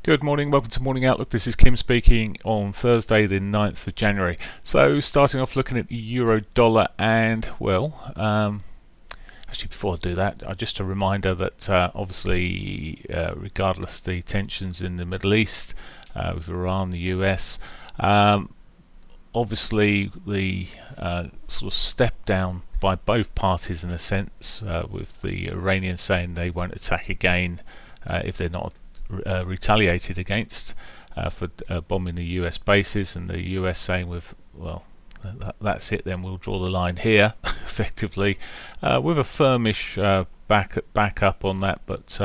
Good morning, welcome to Morning Outlook. This is Kim speaking on Thursday the 9th of January. So starting off looking at the euro dollar, and actually before I do that, just a reminder that obviously regardless the tensions in the Middle East with Iran, the US, obviously the sort of step down by both parties in a sense, with the Iranians saying they won't attack again if they're not retaliated against for bombing the US bases, and the US saying that's it, then we'll draw the line here effectively, with a firmish back up on that, but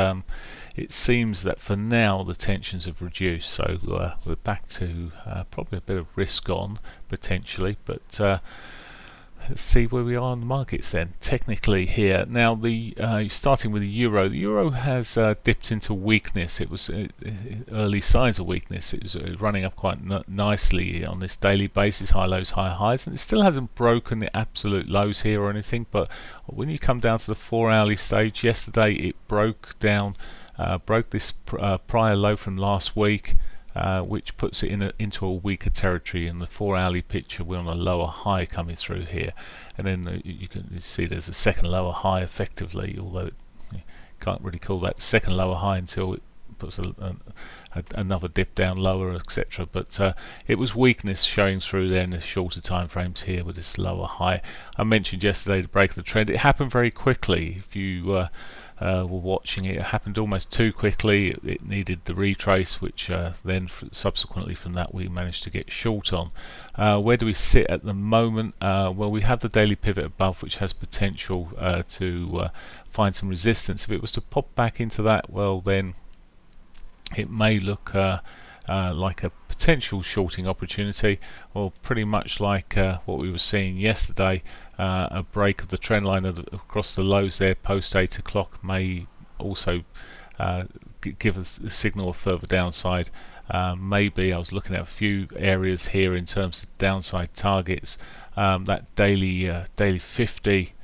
it seems that for now the tensions have reduced, so we're back to probably a bit of risk on potentially, but let's see where we are in the markets then. Technically here now, the starting with the euro. The euro has dipped into weakness. It was early signs of weakness. It was running up quite nicely on this daily basis, high lows, high highs, and it still hasn't broken the absolute lows here or anything. But when you come down to the 4-hourly stage, yesterday it broke down, broke this prior low from last week, which puts it into a weaker territory. In the 4-hourly picture, we're on a lower high coming through here, and then you can see there's a second lower high effectively, although you can't really call that second lower high until it puts another dip down lower, etc. But it was weakness showing through there in the shorter time frames here with this lower high. I mentioned yesterday the break of the trend. It happened very quickly. If you were watching it, it happened almost too quickly. It needed the retrace, which then subsequently from that we managed to get short on. Where do we sit at the moment? Well, we have the daily pivot above, which has potential to find some resistance. If it was to pop back into that, well then it may look like a potential shorting opportunity, or pretty much like what we were seeing yesterday. A break of the trend line across the lows there post 8 o'clock may also give us a signal of further downside. Maybe I was looking at a few areas here in terms of downside targets. That daily 50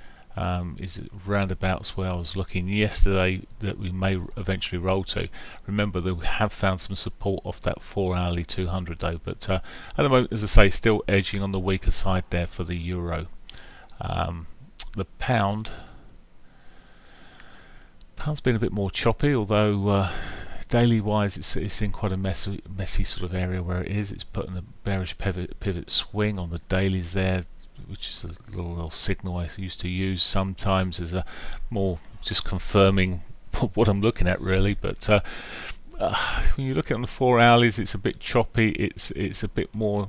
is roundabouts where I was looking yesterday that we may eventually roll to. Remember that we have found some support off that 4-hourly 200 though, but at the moment, as I say, still edging on the weaker side there for the euro. The pound's been a bit more choppy, although daily wise it's in quite a messy sort of area where it is. It's putting a bearish pivot swing on the dailies there, which is a little signal I used to use sometimes as a more just confirming what I'm looking at really. But when you look at it on the 4-hourlies, it's a bit choppy. It's a bit more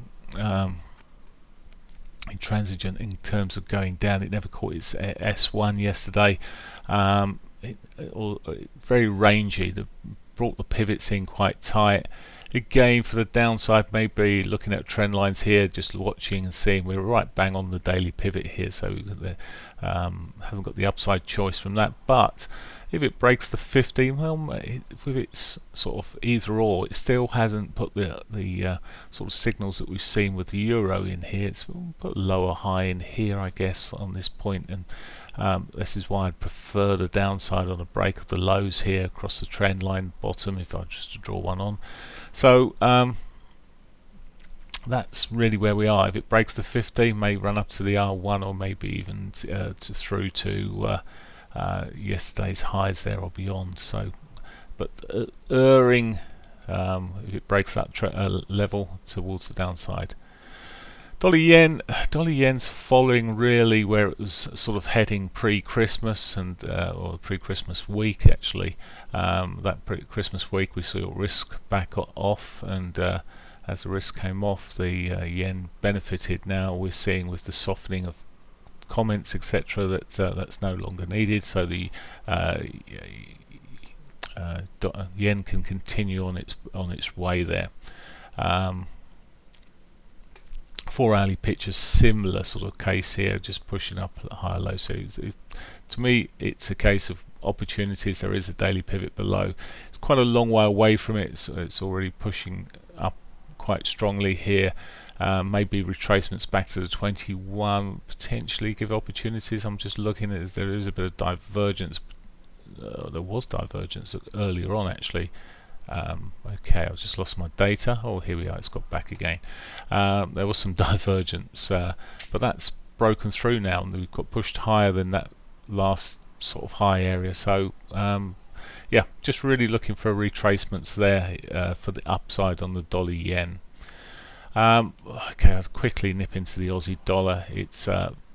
intransigent in terms of going down. It never caught its S1 yesterday. Very rangy. Brought the pivots in quite tight. Again, for the downside, maybe looking at trend lines here, just watching and seeing we're right bang on the daily pivot here, so hasn't got the upside choice from that. But if it breaks the 50, well, with its sort of either or, it still hasn't put the sort of signals that we've seen with the euro in here. It's put a lower high in here, I guess, on this point, and this is why I'd prefer the downside on a break of the lows here across the trend line bottom, if I was just to draw one on. So that's really where we are. If it breaks the 50, may run up to the R1, or maybe even through to yesterday's highs there or beyond. So, but erring if it breaks that level towards the downside. Dollar yen's following really where it was sort of heading pre-Christmas, and or pre-Christmas week actually. That pre-Christmas week we saw risk back off, and as the risk came off, the yen benefited. Now we're seeing with the softening of comments, etc., that that's no longer needed, so the yen can continue on its way there. 4-hourly picture, similar sort of case here, just pushing up at higher low. So to me, it's a case of opportunities. There is a daily pivot below. It's quite a long way away from it, so it's already pushing up quite strongly here. Maybe retracements back to the 21 potentially give opportunities. I'm just looking at there is a bit of divergence. There was divergence earlier on actually. Okay, I've just lost my data. Oh, here we are, it's got back again. There was some divergence, but that's broken through now, and we've got pushed higher than that last sort of high area. So yeah, just really looking for retracements there for the upside on the dollar yen. Okay, I'll quickly nip into the Aussie dollar. It's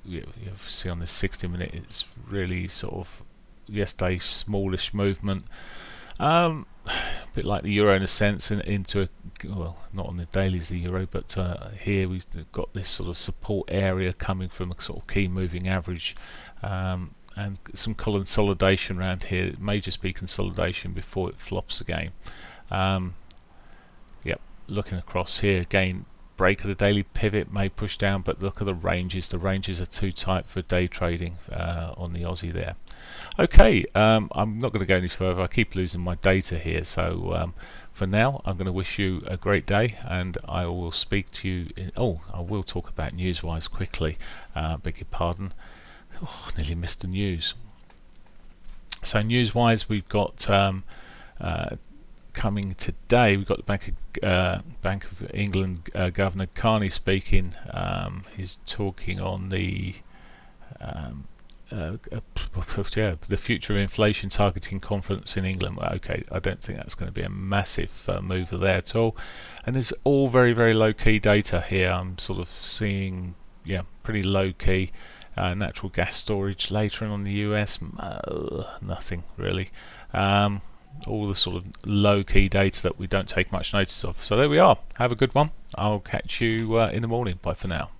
you see on this 60-minute, it's really sort of yesterday smallish movement. A bit like the euro in a sense, into a, well, not on the daily as the euro, but here we've got this sort of support area coming from a sort of key moving average, and some consolidation around here. It may just be consolidation before it flops again. Yep, looking across here again, break of the daily pivot may push down, but look at the ranges. The ranges are too tight for day trading on the Aussie there. Okay, I'm not going to go any further. I keep losing my data here, so for now I'm going to wish you a great day, and I will speak to you I will talk about Newswise quickly. Beg your pardon. Nearly missed the news. So Newswise, we've got coming today, we've got the Bank of England Governor Carney speaking. He's talking on the the Future of Inflation Targeting Conference in England. Okay, I don't think that's going to be a massive mover there at all. And there's all very, very low key data here. I'm sort of seeing, yeah, pretty low key. Natural gas storage later on the US, nothing really. All the sort of low key data that we don't take much notice of. So there we are. Have a good one. I'll catch you in the morning. Bye for now.